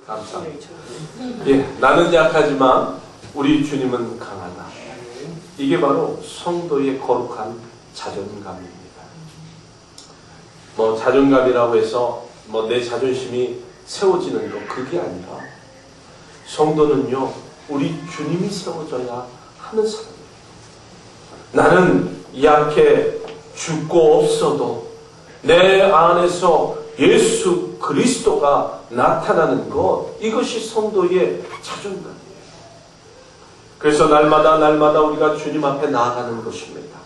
감사합니다. 예, 나는 약하지만 우리 주님은 강하다. 이게 바로 성도의 거룩한 자존감입니다. 뭐 자존감이라고 해서 뭐 내 자존심이 세워지는 거 그게 아니라 성도는요 우리 주님이 세워져야 하는 사람이에요. 나는 약해 죽고 없어도 내 안에서 예수 그리스도가 나타나는 것, 이것이 성도의 자존감이에요. 그래서 날마다 우리가 주님 앞에 나아가는 것입니다.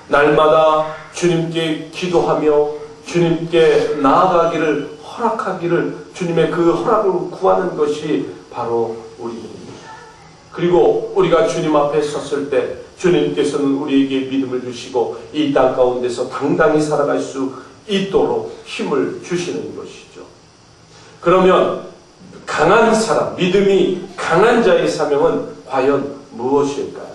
날마다 주님께 기도하며 주님께 나아가기를 허락하기를 주님의 그 허락을 구하는 것이 바로 우리입니다. 그리고 우리가 주님 앞에 섰을 때 주님께서는 우리에게 믿음을 주시고 이 땅 가운데서 당당히 살아갈 수 있도록 힘을 주시는 것이죠. 그러면 강한 사람, 믿음이 강한 자의 사명은 과연 무엇일까요?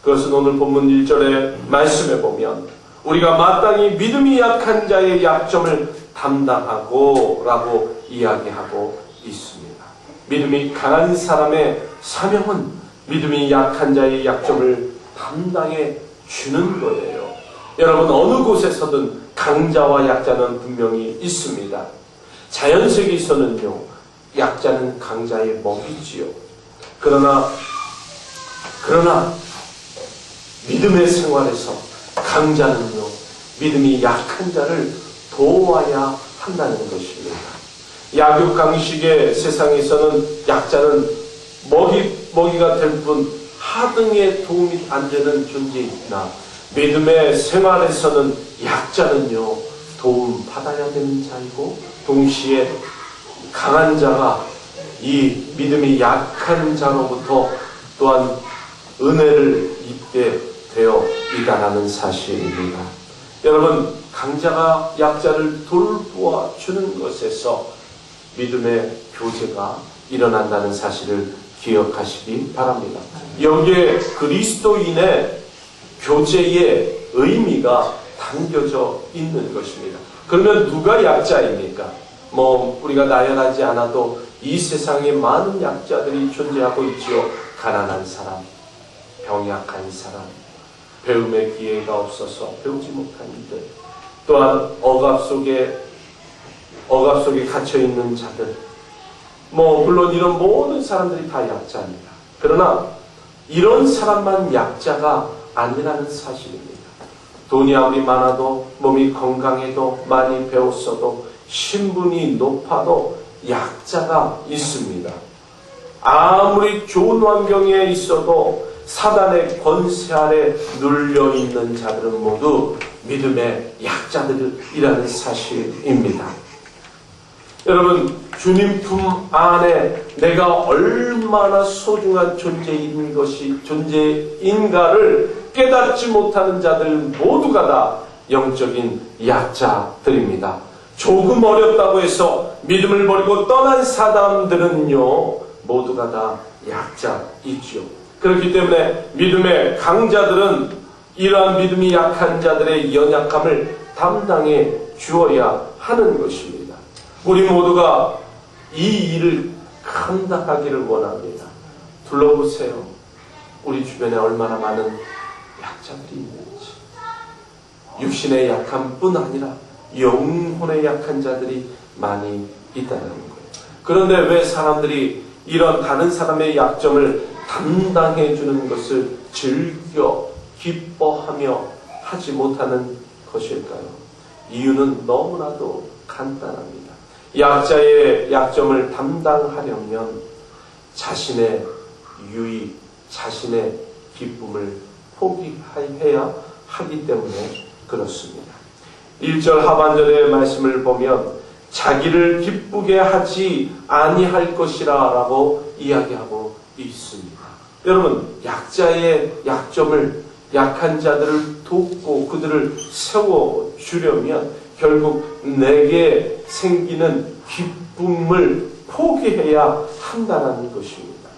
그것은 오늘 본문 1절의 말씀에 보면 우리가 마땅히 믿음이 약한 자의 약점을 담당하고 라고 이야기하고 있습니다. 믿음이 강한 사람의 사명은 믿음이 약한 자의 약점을 담당해 주는 거예요. 여러분 어느 곳에서든 강자와 약자는 분명히 있습니다. 자연세계에서는요 약자는 강자의 먹이지요. 그러나 믿음의 생활에서 강자는요 믿음이 약한 자를 도와야 한다는 것입니다. 약육강식의 세상에서는 약자는 먹이가 될 뿐 하등에 도움이 안 되는 존재이나 믿음의 생활에서는 약자는요 도움 받아야 되는 자이고 동시에 강한 자가 이 믿음이 약한 자로부터 또한 은혜를 입게 되어 있다는 사실입니다. 여러분 강자가 약자를 돌보아 주는 것에서 믿음의 교제가 일어난다는 사실을 기억하시기 바랍니다. 여기에 그리스도인의 교제의 의미가 담겨져 있는 것입니다. 그러면 누가 약자입니까? 우리가 나열하지 않아도 이 세상에 많은 약자들이 존재하고 있지요. 가난한 사람, 병약한 사람, 배움의 기회가 없어서 배우지 못한 이들, 또한 억압 속에 갇혀있는 자들, 물론 이런 모든 사람들이 다 약자입니다. 그러나 이런 사람만 약자가 아니라는 사실입니다. 돈이 아무리 많아도 몸이 건강해도 많이 배웠어도 신분이 높아도 약자가 있습니다. 아무리 좋은 환경에 있어도 사단의 권세 아래 눌려있는 자들은 모두 믿음의 약자들이라는 사실입니다. 여러분 주님 품 안에 내가 얼마나 소중한 존재인가를 깨닫지 못하는 자들 모두가 다 영적인 약자들입니다. 조금 어렵다고 해서 믿음을 버리고 떠난 사람들은요 모두가 다 약자이지요. 그렇기 때문에 믿음의 강자들은 이러한 믿음이 약한 자들의 연약함을 담당해 주어야 하는 것입니다. 우리 모두가 이 일을 감당하기를 원합니다. 둘러보세요. 우리 주변에 얼마나 많은 약자들이 있는지. 육신의 약함뿐 아니라 영혼의 약한 자들이 많이 있다는 거예요. 그런데 왜 사람들이 이런 다른 사람의 약점을 담당해 주는 것을 즐겨 기뻐하며 하지 못하는 것일까요? 이유는 너무나도 간단합니다. 약자의 약점을 담당하려면 자신의 유익, 자신의 기쁨을 포기해야 하기 때문에 그렇습니다. 1절 하반절의 말씀을 보면 자기를 기쁘게 하지 아니할 것이라 라고 이야기하고 있습니다. 여러분 약자의 약점을 약한 자들을 돕고 그들을 세워주려면 결국 내게 생기는 기쁨을 포기해야 한다는 것입니다.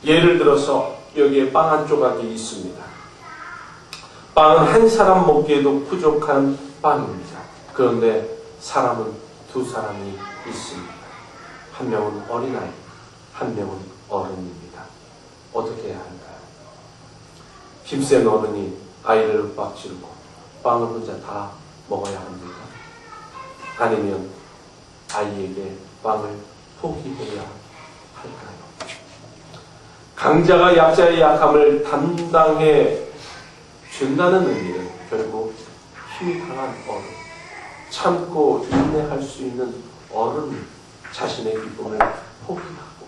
예를 들어서 여기에 빵 한 조각이 있습니다. 빵은 한 사람 먹기에도 부족한 빵입니다. 그런데 사람은 두 사람이 있습니다. 한 명은 어린아이, 한 명은 어른입니다. 어떻게 해야 할까요? 힘센 어른이 아이를 윽박지르고 빵을 혼자 다 먹어야 합니까? 아니면 아이에게 빵을 포기해야 할까요? 강자가 약자의 약함을 담당해 준다는 의미는 결국 힘이 강한 어른, 참고 인내할 수 있는 어른이 자신의 기쁨을 포기하고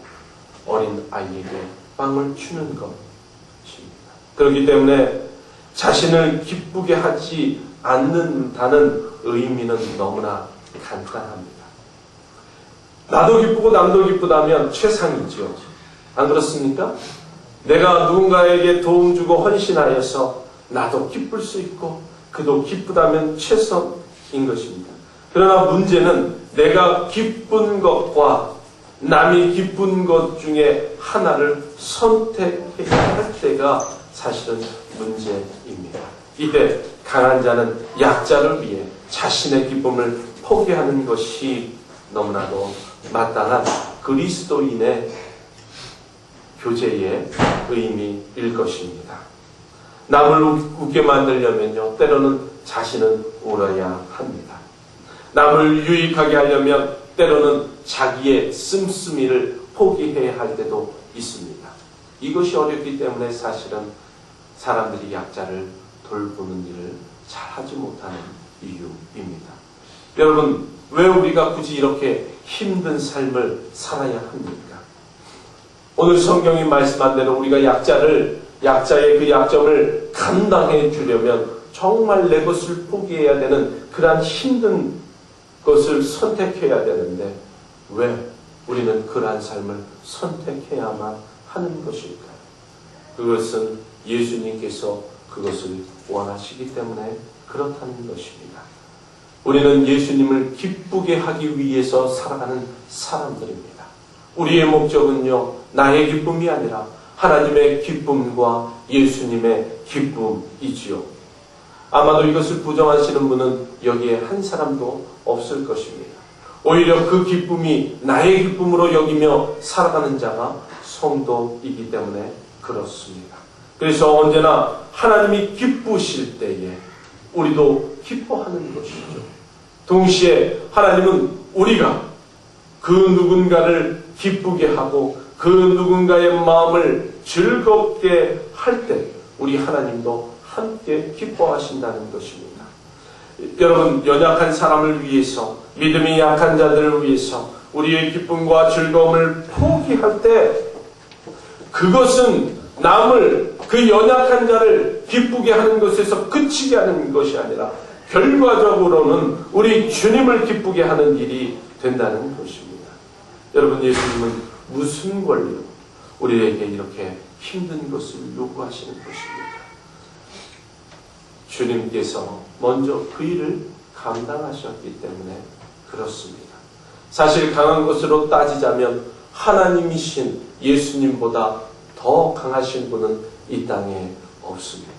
어린 아이에게 빵을 주는 것입니다. 그렇기 때문에 자신을 기쁘게 하지 않는다는 의미는 너무나 간단합니다. 나도 기쁘고 남도 기쁘다면 최상이죠. 안 그렇습니까? 내가 누군가에게 도움 주고 헌신하여서 나도 기쁠 수 있고 그도 기쁘다면 최선인 것입니다. 그러나 문제는 내가 기쁜 것과 남이 기쁜 것 중에 하나를 선택해야 할 때가 사실은 문제입니다. 이때 강한 자는 약자를 위해 자신의 기쁨을 포기하는 것이 너무나도 마땅한 그리스도인의 교제의 의미일 것입니다. 남을 웃게 만들려면요, 때로는 자신은 울어야 합니다. 남을 유익하게 하려면 때로는 자기의 씀씀이를 포기해야 할 때도 있습니다. 이것이 어렵기 때문에 사실은 사람들이 약자를 돌보는 일을 잘하지 못하는 이유입니다. 여러분, 왜 우리가 굳이 이렇게 힘든 삶을 살아야 합니까? 오늘 성경이 말씀한 대로 우리가 약자의 그 약점을 감당해 주려면 정말 내 것을 포기해야 되는 그러한 힘든 것을 선택해야 되는데 왜 우리는 그러한 삶을 선택해야만 하는 것일까요? 그것은 예수님께서 그것을 원하시기 때문에 그렇다는 것입니다. 우리는 예수님을 기쁘게 하기 위해서 살아가는 사람들입니다. 우리의 목적은요, 나의 기쁨이 아니라 하나님의 기쁨과 예수님의 기쁨이지요. 아마도 이것을 부정하시는 분은 여기에 한 사람도 없을 것입니다. 오히려 그 기쁨이 나의 기쁨으로 여기며 살아가는 자가 성도이기 때문에 그렇습니다. 그래서 언제나 하나님이 기쁘실 때에 우리도 기뻐하는 것이죠. 동시에 하나님은 우리가 그 누군가를 기쁘게 하고 그 누군가의 마음을 즐겁게 할 때 우리 하나님도 함께 기뻐하신다는 것입니다. 여러분, 연약한 사람을 위해서, 믿음이 약한 자들을 위해서 우리의 기쁨과 즐거움을 포기할 때 그것은 남을, 그 연약한 자를 기쁘게 하는 것에서 그치게 하는 것이 아니라 결과적으로는 우리 주님을 기쁘게 하는 일이 된다는 것입니다. 여러분, 예수님은 무슨 권리로 우리에게 이렇게 힘든 것을 요구하시는 것입니다. 주님께서 먼저 그 일을 감당하셨기 때문에 그렇습니다. 사실 강한 것으로 따지자면 하나님이신 예수님보다 더 강하신 분은 이 땅에 없습니다.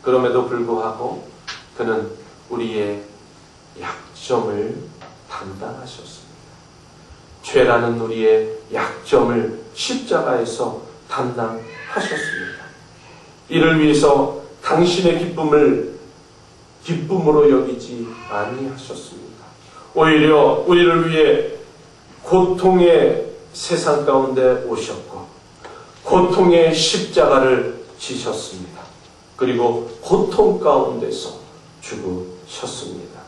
그럼에도 불구하고 그는 우리의 약점을 담당하셨습니다. 죄라는 우리의 약점을 십자가에서 담당하셨습니다. 이를 위해서 당신의 기쁨을 기쁨으로 여기지 아니하셨습니다. 오히려 우리를 위해 고통의 세상 가운데 오셨고 고통의 십자가를 지셨습니다. 그리고 고통 가운데서 죽으셨습니다.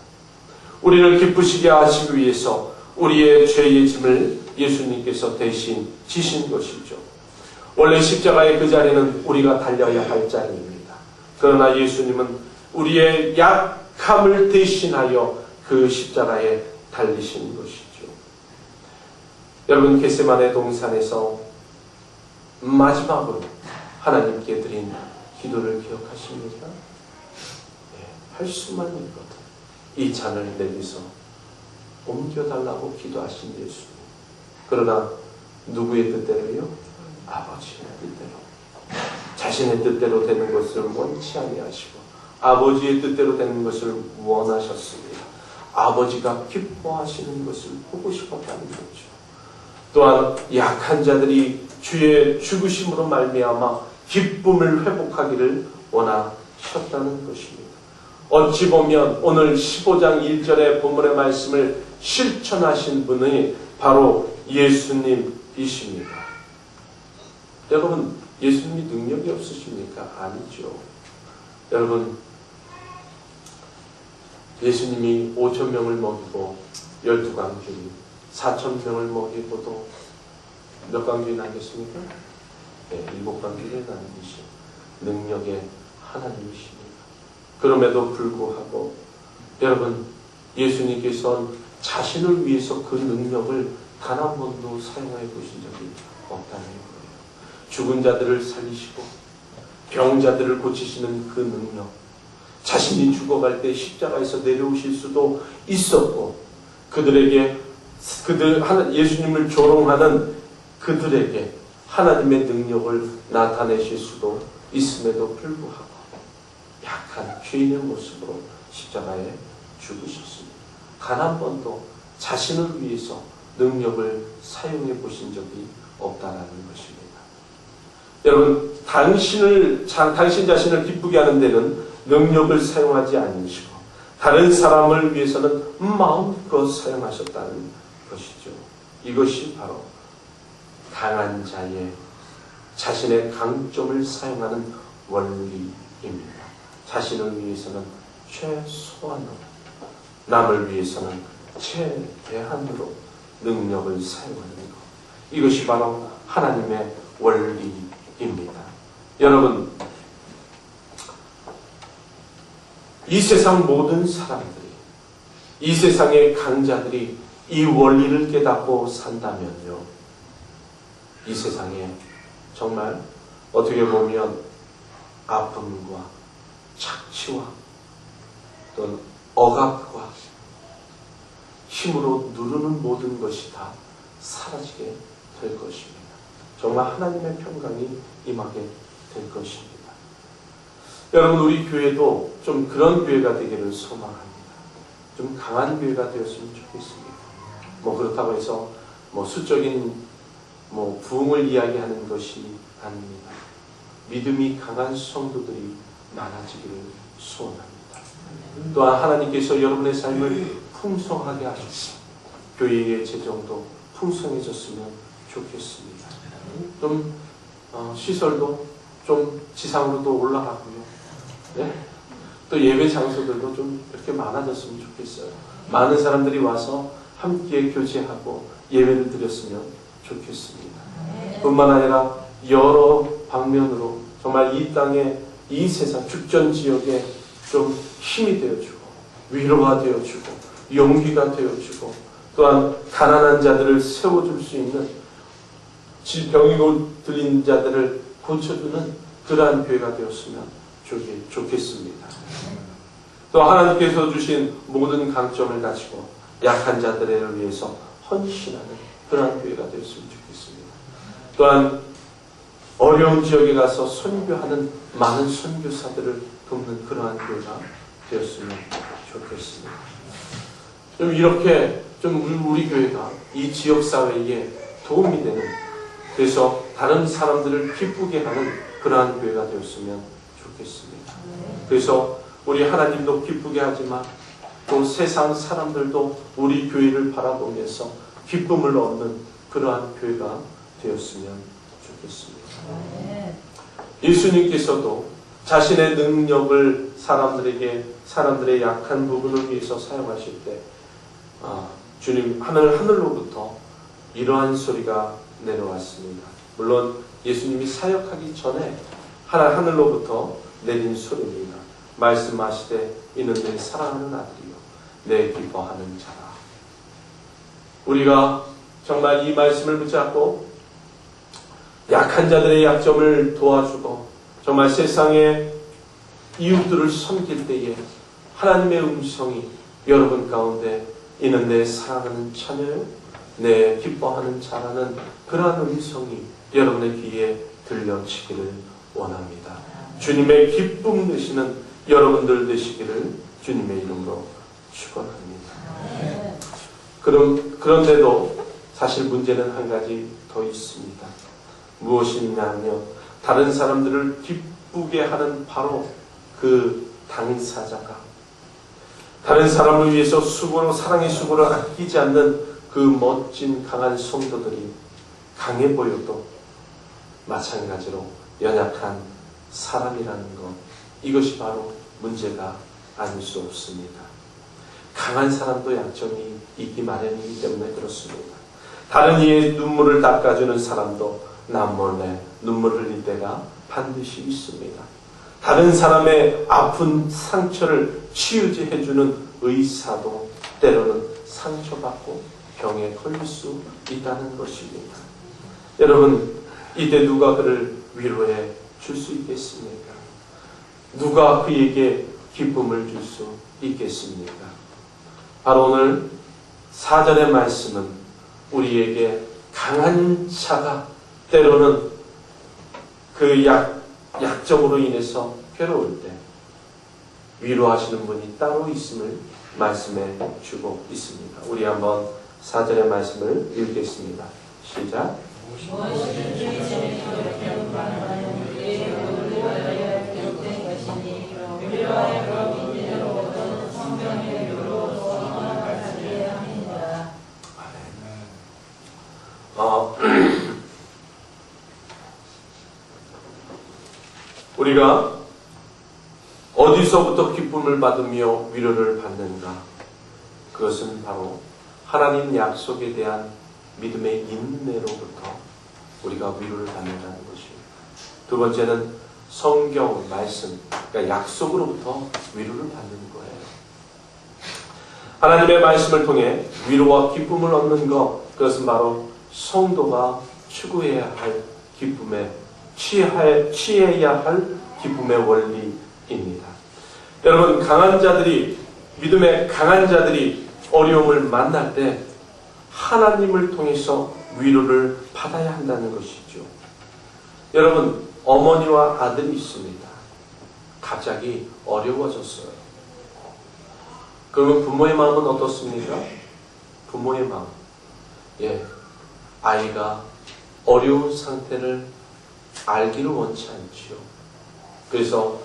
우리를 기쁘시게 하시기 위해서 우리의 죄의 짐을 예수님께서 대신 지신 것이죠. 원래 십자가의 그 자리는 우리가 달려야 할 자리입니다. 그러나 예수님은 우리의 약함을 대신하여 그 십자가에 달리신 것이죠. 여러분, 겟세마네 동산에서 마지막으로 하나님께 드린 기도를 기억하십니까? 네, 할 수만 있거든 이 잔을 내게서 옮겨달라고 기도하신 예수님. 그러나 누구의 뜻대로요? 아버지의 뜻대로. 자신의 뜻대로 되는 것을 원치 아니하시고 아버지의 뜻대로 되는 것을 원하셨습니다. 아버지가 기뻐하시는 것을 보고 싶었다는 거죠. 또한 약한 자들이 주의 죽으심으로 말미암아 기쁨을 회복하기를 원하셨다는 것입니다. 어찌 보면 오늘 15장 1절의 본문의 말씀을 실천하신 분이 바로 예수님이십니다. 여러분, 예수님이 능력이 없으십니까? 아니죠. 여러분, 예수님이 5,000명을 먹이고 12광주리, 4,000명을 먹이고도 몇 광주리 남겼습니까? 네, 7광주리를 남기신 능력의 하나님이십니다. 그럼에도 불구하고 여러분, 예수님께서는 자신을 위해서 그 능력을 단 한 번도 사용해 보신 적이 없다는 거예요. 죽은 자들을 살리시고 병자들을 고치시는 그 능력, 자신이 죽어갈 때 십자가에서 내려오실 수도 있었고, 예수님을 조롱하는 그들에게 하나님의 능력을 나타내실 수도 있음에도 불구하고 약한 죄인의 모습으로 십자가에 죽으셨습니다. 단 한 번도 자신을 위해서 능력을 사용해 보신 적이 없다는 것입니다. 여러분, 당신 자신을 기쁘게 하는 데는 능력을 사용하지 않으시고 다른 사람을 위해서는 마음껏 사용하셨다는 것이죠. 이것이 바로 강한 자의 자신의 강점을 사용하는 원리입니다. 자신을 위해서는 최소한으로, 남을 위해서는 최대한으로 능력을 사용하는 것. 이것이 바로 하나님의 원리입니다. 여러분, 이 세상 모든 사람들이, 이 세상의 강자들이 이 원리를 깨닫고 산다면요, 이 세상에 정말 어떻게 보면 아픔과 착취와 또는 억압과 힘으로 누르는 모든 것이 다 사라지게 될 것입니다. 정말 하나님의 평강이 임하게 될 것입니다. 여러분, 우리 교회도 좀 그런 교회가 되기를 소망합니다. 좀 강한 교회가 되었으면 좋겠습니다. 그렇다고 해서 수적인 부흥을 이야기하는 것이 아닙니다. 믿음이 강한 성도들이 많아지기를 소원합니다. 또한 하나님께서 여러분의 삶을 풍성하게 하셔서 교회의 재정도 풍성해졌으면 좋겠습니다. 좀 시설도 좀 지상으로도 올라가고요. 네? 또 예배 장소들도 좀 이렇게 많아졌으면 좋겠어요. 많은 사람들이 와서 함께 교제하고 예배를 드렸으면 좋겠습니다. 뿐만 아니라 여러 방면으로 정말 이 땅에, 이 세상 죽전 지역에 좀 힘이 되어주고 위로가 되어주고 용기가 되어주고 또한 가난한 자들을 세워줄 수 있는, 질병이 들린 자들을 고쳐주는 그러한 교회가 되었으면 좋겠습니다. 또 하나님께서 주신 모든 강점을 가지고 약한 자들을 위해서 헌신하는 그러한 교회가 되었으면 좋겠습니다. 또한 어려운 지역에 가서 선교하는 많은 선교사들을 돕는 그러한 교회가 되었으면 좋겠습니다. 좀 이렇게 우리 교회가 이 지역 사회에 도움이 되는, 그래서 다른 사람들을 기쁘게 하는 그러한 교회가 되었으면 좋겠습니다. 그래서 우리 하나님도 기쁘게 하지만 또 세상 사람들도 우리 교회를 바라보면서 기쁨을 얻는 그러한 교회가 되었으면 좋겠습니다. 예수님께서도 자신의 능력을 사람들의 약한 부분을 위해서 사용하실 때 주님 하늘로부터 이러한 소리가 내려왔습니다. 물론 예수님이 사역하기 전에 하늘로부터 내린 소리입니다. 말씀하시되 이는 내 사랑하는 아들이요 내 기뻐하는 자라. 우리가 정말 이 말씀을 붙잡고 약한 자들의 약점을 도와주고 정말 세상의 이웃들을 섬길 때에 하나님의 음성이 여러분 가운데 이는 내 사랑하는 자녀요 내 기뻐하는 자라는 그러한 음성이 여러분의 귀에 들려지기를 원합니다. 주님의 기쁨 되시는 여러분들 되시기를 주님의 이름으로 축원합니다. 그런데도 사실 문제는 한 가지 더 있습니다. 무엇이냐면 다른 사람들을 기쁘게 하는 바로 그 당사자가 다른 사람을 위해서 수고로 사랑의 수고를 아끼지 않는 그 멋진 강한 성도들이 강해 보여도 마찬가지로 연약한 사람이라는 것, 이것이 바로 문제가 아닐 수 없습니다. 강한 사람도 약점이 있기 마련이기 때문에 그렇습니다. 다른 이의 눈물을 닦아주는 사람도 남몰래 눈물을 흘릴 때가 반드시 있습니다. 다른 사람의 아픈 상처를 치유해주는 의사도 때로는 상처받고 병에 걸릴 수 있다는 것입니다. 여러분, 이때 누가 그를 위로해 줄 수 있겠습니까? 누가 그에게 기쁨을 줄 수 있겠습니까? 바로 오늘 4절의 말씀은 우리에게 강한 자가 때로는 그 약점으로 인해서 괴로울 때 위로하시는 분이 따로 있음을 말씀해 주고 있습니다. 우리 한번 4절의 말씀을 읽겠습니다. 시작. 우리가 어디서부터 기쁨을 받으며 위로를 받는가? 그것은 바로 하나님 약속에 대한 믿음의 인내로부터 우리가 위로를 받는다는 것입니다. 두 번째는 성경 말씀, 그러니까 약속으로부터 위로를 받는 거예요. 하나님의 말씀을 통해 위로와 기쁨을 얻는 것, 그것은 바로 성도가 추구해야 할 기쁨의 취해야 할 기쁨의 원리입니다. 여러분, 믿음의 강한 자들이 어려움을 만날 때 하나님을 통해서 위로를 받아야 한다는 것이죠. 여러분, 어머니와 아들이 있습니다. 갑자기 어려워졌어요. 그러면 부모의 마음은 어떻습니까? 부모의 마음. 아이가 어려운 상태를 알기를 원치 않지요. 그래서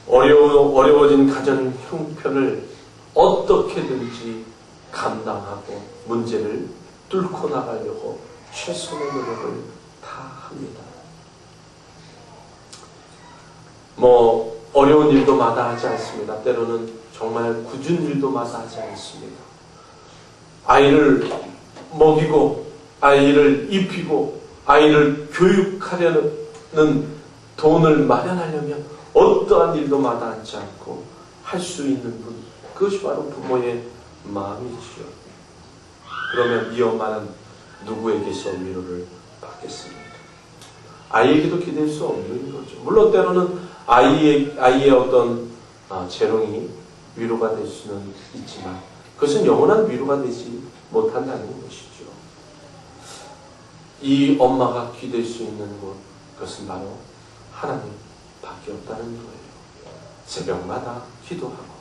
어려워진 가정 형편을 어떻게든지 감당하고 문제를 뚫고 나가려고 최선의 노력을 다 합니다. 어려운 일도 마다하지 않습니다. 때로는 정말 굳은 일도 마다하지 않습니다. 아이를 먹이고 아이를 입히고 아이를 교육하려는 돈을 마련하려면 어떠한 일도 마다하지 않고 할 수 있는 분, 그것이 바로 부모의 마음이지요. 그러면 이 엄마는 누구에게서 위로를 받겠습니까? 아이에게도 기댈 수 없는 거죠. 물론 때로는 아이의 어떤 재롱이 위로가 될 수는 있지만 그것은 영원한 위로가 되지 못한다는 것이죠. 이 엄마가 기댈 수 있는 곳, 그것은 바로 하나님밖에 없다는 거예요. 새벽마다 기도하고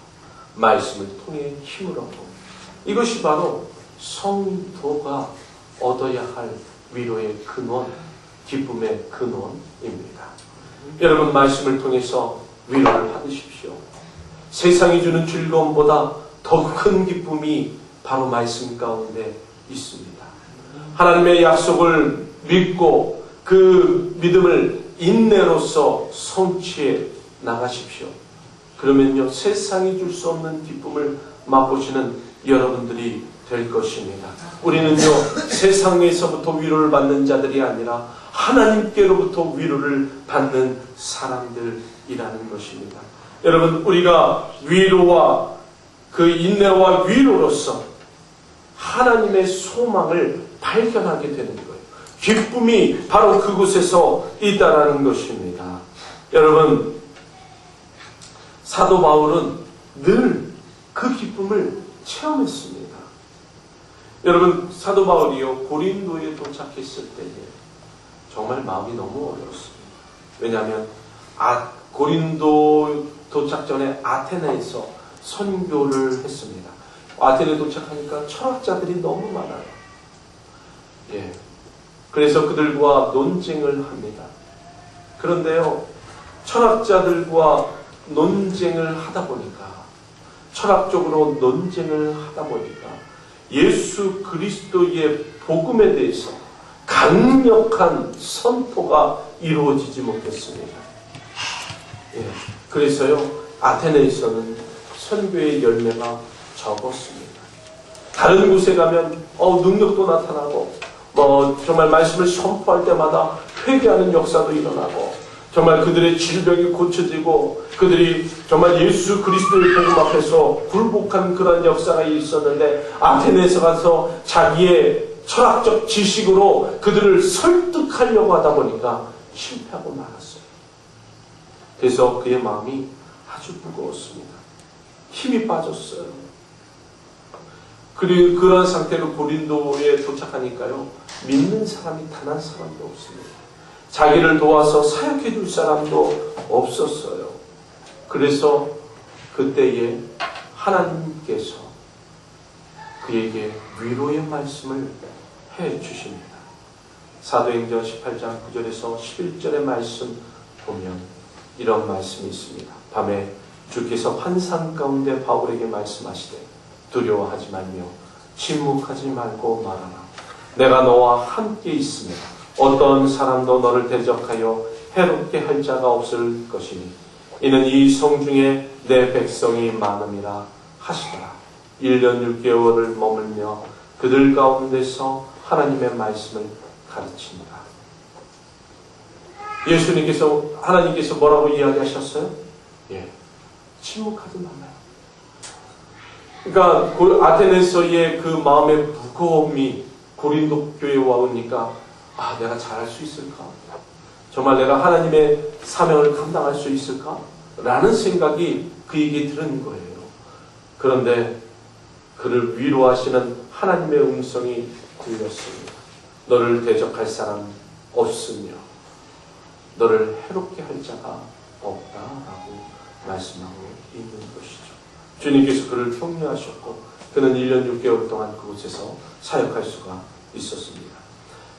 말씀을 통해 힘을 얻고, 이것이 바로 성도가 얻어야 할 위로의 근원, 기쁨의 근원입니다. 여러분, 말씀을 통해서 위로를 받으십시오. 세상이 주는 즐거움보다 더 큰 기쁨이 바로 말씀 가운데 있습니다. 하나님의 약속을 믿고 그 믿음을 인내로서 성취해 나가십시오. 그러면요, 세상이 줄 수 없는 기쁨을 맛보시는 여러분들이 될 것입니다. 우리는요, 세상에서부터 위로를 받는 자들이 아니라 하나님께로부터 위로를 받는 사람들이라는 것입니다. 여러분, 우리가 위로와 그 인내와 위로로서 하나님의 소망을 발견하게 되는 거예요. 기쁨이 바로 그곳에서 있다라는 것입니다. 여러분, 사도 바울은 늘 그 기쁨을 체험했습니다. 여러분, 사도 바울이요, 고린도에 도착했을 때에 정말 마음이 너무 어려웠습니다. 왜냐하면 고린도 도착 전에 아테네에서 선교를 했습니다. 아테네에 도착하니까 철학자들이 너무 많아요. 예. 그래서 그들과 논쟁을 합니다. 그런데요, 철학자들과 논쟁을 하다 보니까, 철학적으로 논쟁을 하다 보니까 예수 그리스도의 복음에 대해서 강력한 선포가 이루어지지 못했습니다. 예. 그래서요, 아테네에서는 선교의 열매가 적었습니다. 다른 곳에 가면 능력도 나타나고 정말 말씀을 선포할 때마다 회개하는 역사도 일어나고 정말 그들의 질병이 고쳐지고 그들이 정말 예수 그리스도의 복음 앞에서 굴복한 그런 역사가 있었는데, 아테네에서 가서 자기의 철학적 지식으로 그들을 설득하려고 하다 보니까 실패하고 말았어요. 그래서 그의 마음이 아주 무거웠습니다. 힘이 빠졌어요. 그리고 그런 상태로 고린도에 도착하니까요, 믿는 사람이 단 한 사람도 없습니다. 자기를 도와서 사역해 줄 사람도 없었어요. 그래서 그때에 하나님께서 그에게 위로의 말씀을 해 주십니다. 사도행전 18장 9절에서 11절의 말씀 보면 이런 말씀이 있습니다. 밤에 주께서 환상 가운데 바울에게 말씀하시되 두려워하지 말며 침묵하지 말고 말하라. 내가 너와 함께 있으며 어떤 사람도 너를 대적하여 해롭게 할 자가 없을 것이니 이는 이 성중에 내 백성이 많음이라 하시더라. 1년 6개월을 머물며 그들 가운데서 하나님의 말씀을 가르칩니다. 하나님께서 뭐라고 이야기하셨어요? 예, 침묵하지 말아요. 그러니까 아테네서의 그 마음의 무거움이 고린도 교회에 와오니까 내가 잘할 수 있을까? 정말 내가 하나님의 사명을 감당할 수 있을까? 라는 생각이 그에게 드는 거예요. 그런데 그를 위로하시는 하나님의 음성이 들렸습니다. 너를 대적할 사람 없으며 너를 해롭게 할 자가 없다라고 말씀하고 있는 것이죠. 주님께서 그를 격려하셨고 그는 1년 6개월 동안 그곳에서 사역할 수가 있었습니다.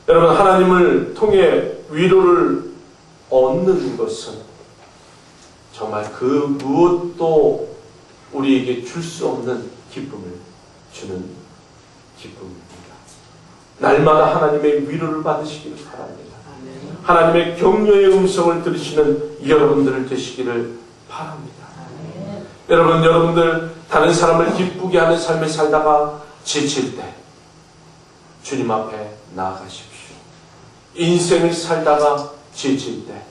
여러분, 하나님을 통해 위로를 얻는 것은 정말 그 무엇도 우리에게 줄 수 없는 기쁨을 주는 기쁨입니다. 날마다 하나님의 위로를 받으시기를 바랍니다. 하나님의 격려의 음성을 들으시는 여러분들 되시기를 바랍니다. 여러분들 다른 사람을 기쁘게 하는 삶을 살다가 지칠 때 주님 앞에 나아가십시오. 인생을 살다가 지칠 때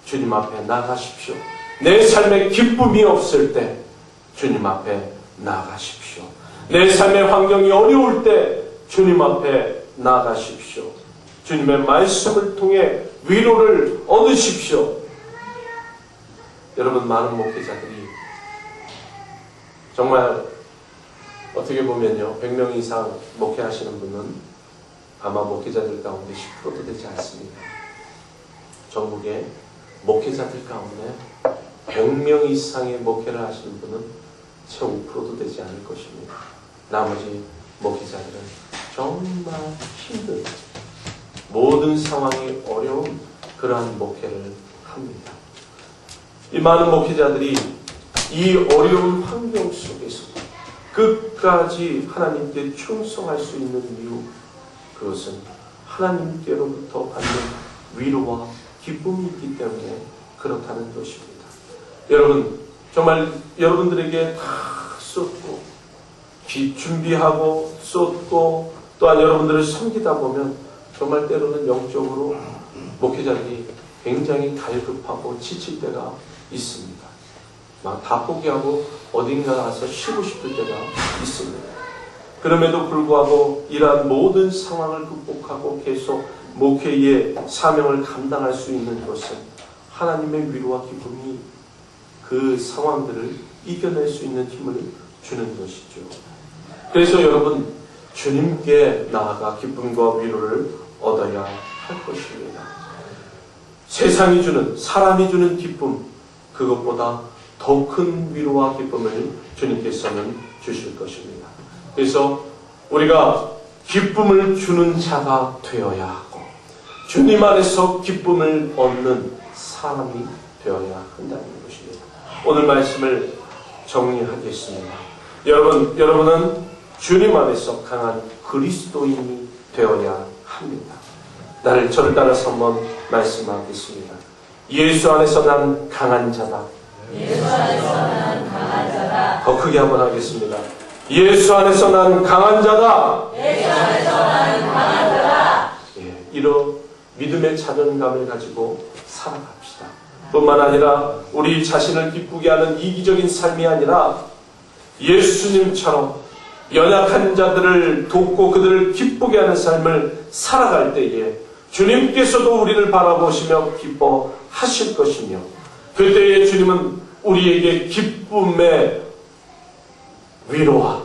주님 앞에 나아가십시오. 내 삶에 기쁨이 없을 때 주님 앞에 나아가십시오. 내 삶의 환경이 어려울 때 주님 앞에 나아가십시오. 주님의 말씀을 통해 위로를 얻으십시오. 여러분, 많은 목회자들이 정말 어떻게 보면요, 100명 이상 목회하시는 분은 아마 목회자들 가운데 10%도 되지 않습니다. 전국에 목회자들 가운데 100명 이상의 목회를 하시는 분은 채 5%도 되지 않을 것입니다. 나머지 목회자들은 정말 힘든, 모든 상황이 어려운 그러한 목회를 합니다. 이 많은 목회자들이 이 어려운 환경 속에서 끝까지 하나님께 충성할 수 있는 이유, 그것은 하나님께로부터 받는 위로와 기쁨이 있기 때문에 그렇다는 것입니다. 여러분, 정말 여러분들에게 다 쏟고 준비하고 쏟고 또한 여러분들을 섬기다 보면 정말 때로는 영적으로 목회자들이 굉장히 갈급하고 지칠 때가 있습니다. 막 다 포기하고 어딘가 가서 쉬고 싶을 때가 있습니다. 그럼에도 불구하고 이러한 모든 상황을 극복하고 계속 목회의 사명을 감당할 수 있는 것은 하나님의 위로와 기쁨이 그 상황들을 이겨낼 수 있는 힘을 주는 것이죠. 그래서 여러분, 주님께 나아가 기쁨과 위로를 얻어야 할 것입니다. 세상이 주는, 사람이 주는 기쁨, 그것보다 더 큰 위로와 기쁨을 주님께서는 주실 것입니다. 그래서 우리가 기쁨을 주는 자가 되어야 하고 주님 안에서 기쁨을 얻는 사람이 되어야 한다는 것입니다. 오늘 말씀을 정리하겠습니다. 여러분은 주님 안에서 강한 그리스도인이 되어야 합니다. 저를 따라서 한번 말씀하겠습니다. 예수 안에서 난 강한 자다. 예수 안에서 난 강한 자다. 더 크게 한번 하겠습니다. 예수 안에서 난 강한 자다. 예수 안에서 난 강한 자다. 이런 믿음의 자존감을 가지고 살아갑시다. 뿐만 아니라 우리 자신을 기쁘게 하는 이기적인 삶이 아니라 예수님처럼 연약한 자들을 돕고 그들을 기쁘게 하는 삶을 살아갈 때에 주님께서도 우리를 바라보시며 기뻐하실 것이며 그때에 주님은 우리에게 기쁨의 위로와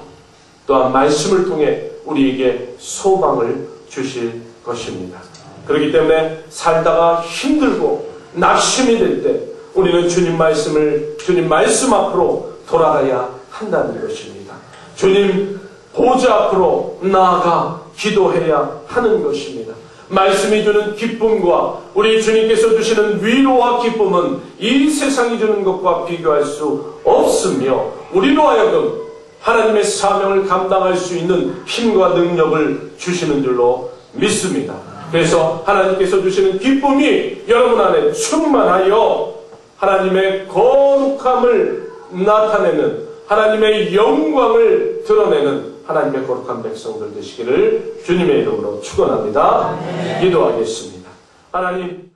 또한 말씀을 통해 우리에게 소망을 주실 것입니다. 그렇기 때문에 살다가 힘들고 낙심이 될 때 우리는 주님 말씀 앞으로 돌아가야 한다는 것입니다. 주님 보좌 앞으로 나아가 기도해야 하는 것입니다. 말씀이 주는 기쁨과 우리 주님께서 주시는 위로와 기쁨은 이 세상이 주는 것과 비교할 수 없으며 우리로 하여금 하나님의 사명을 감당할 수 있는 힘과 능력을 주시는 줄로 믿습니다. 그래서 하나님께서 주시는 기쁨이 여러분 안에 충만하여 하나님의 거룩함을 나타내는 하나님의 영광을 드러내는 하나님의 거룩한 백성들 되시기를 주님의 이름으로 축원합니다. 기도하겠습니다. 하나님